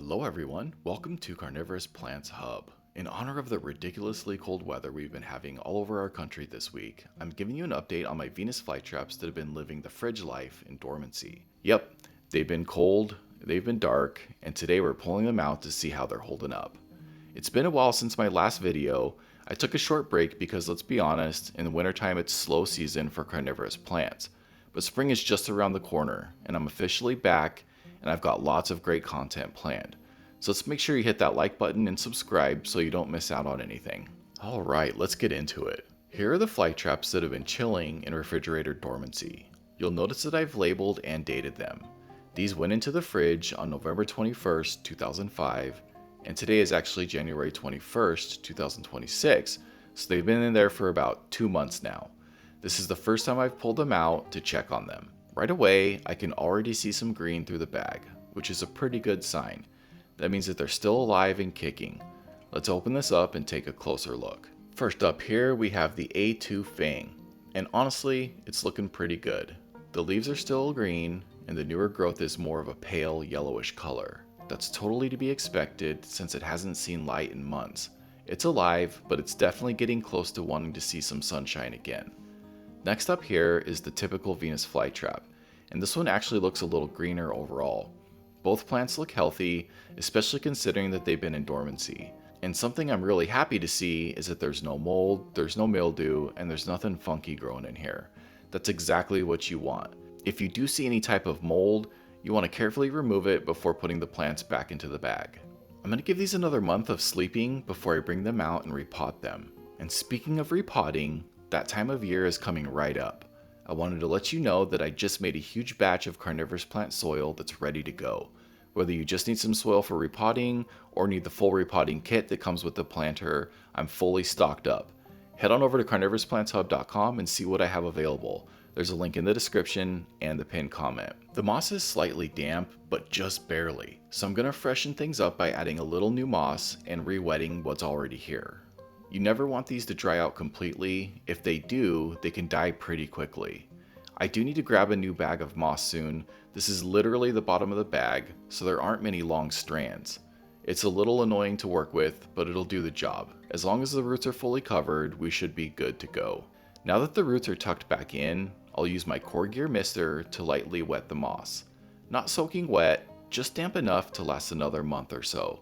Hello everyone, welcome to Carnivorous Plants Hub. In honor of the ridiculously cold weather we've been having all over our country this week, I'm giving you an update on my Venus flytraps that have been living the fridge life in dormancy. Yep, they've been cold, they've been dark, and today we're pulling them out to see how they're holding up. It's been a while since my last video. I took a short break because let's be honest, in the wintertime it's slow season for carnivorous plants. But spring is just around the corner, and I'm officially back, and I've got lots of great content planned. So let's make sure you hit that like button and subscribe so you don't miss out on anything. Alright, let's get into it. Here are the fly traps that have been chilling in refrigerator dormancy. You'll notice that I've labeled and dated them. These went into the fridge on November 21st, 2005, and today is actually January 21st, 2026, so they've been in there for about 2 months now. This is the first time I've pulled them out to check on them. Right away, I can already see some green through the bag, which is a pretty good sign. That means that they're still alive and kicking. Let's open this up and take a closer look. First up here, we have the A2 Fang, and honestly, it's looking pretty good. The leaves are still green, and the newer growth is more of a pale yellowish color. That's totally to be expected since it hasn't seen light in months. It's alive, but it's definitely getting close to wanting to see some sunshine again. Next up here is the typical Venus flytrap, and this one actually looks a little greener overall. Both plants look healthy, especially considering that they've been in dormancy. And something I'm really happy to see is that there's no mold, there's no mildew, and there's nothing funky growing in here. That's exactly what you want. If you do see any type of mold, you want to carefully remove it before putting the plants back into the bag. I'm going to give these another month of sleeping before I bring them out and repot them. And speaking of repotting, that time of year is coming right up. I wanted to let you know that I just made a huge batch of carnivorous plant soil that's ready to go. Whether you just need some soil for repotting or need the full repotting kit that comes with the planter, I'm fully stocked up. Head on over to carnivorousplanthub.com and see what I have available. There's a link in the description and the pinned comment. The moss is slightly damp, but just barely, so I'm going to freshen things up by adding a little new moss and re-wetting what's already here. You never want these to dry out completely. If they do, they can die pretty quickly. I do need to grab a new bag of moss soon. This is literally the bottom of the bag, so there aren't many long strands. It's a little annoying to work with, but it'll do the job. As long as the roots are fully covered, we should be good to go. Now that the roots are tucked back in, I'll use my Core Gear mister to lightly wet the moss. Not soaking wet, just damp enough to last another month or so.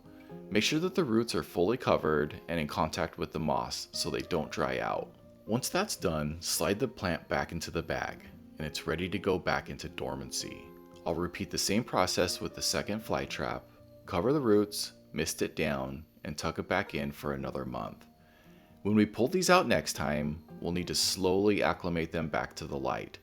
Make sure that the roots are fully covered and in contact with the moss so they don't dry out. Once that's done, slide the plant back into the bag, and it's ready to go back into dormancy. I'll repeat the same process with the second fly trap, cover the roots, mist it down, and tuck it back in for another month. When we pull these out next time, we'll need to slowly acclimate them back to the light.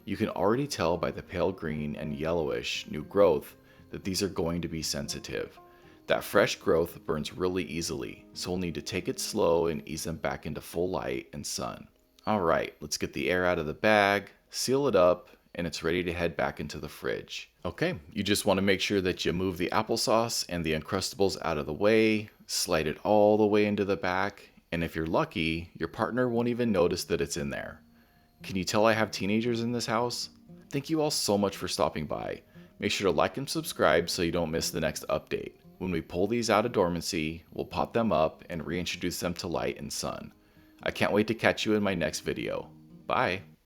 You can already tell by the pale green and yellowish new growth that these are going to be sensitive. That fresh growth burns really easily, so we'll need to take it slow and ease them back into full light and sun. Alright, let's get the air out of the bag, seal it up, and it's ready to head back into the fridge. Okay, you just want to make sure that you move the applesauce and the Uncrustables out of the way, slide it all the way into the back, and if you're lucky, your partner won't even notice that it's in there. Can you tell I have teenagers in this house? Thank you all so much for stopping by. Make sure to like and subscribe so you don't miss the next update. When we pull these out of dormancy, we'll pot them up and reintroduce them to light and sun. I can't wait to catch you in my next video. Bye!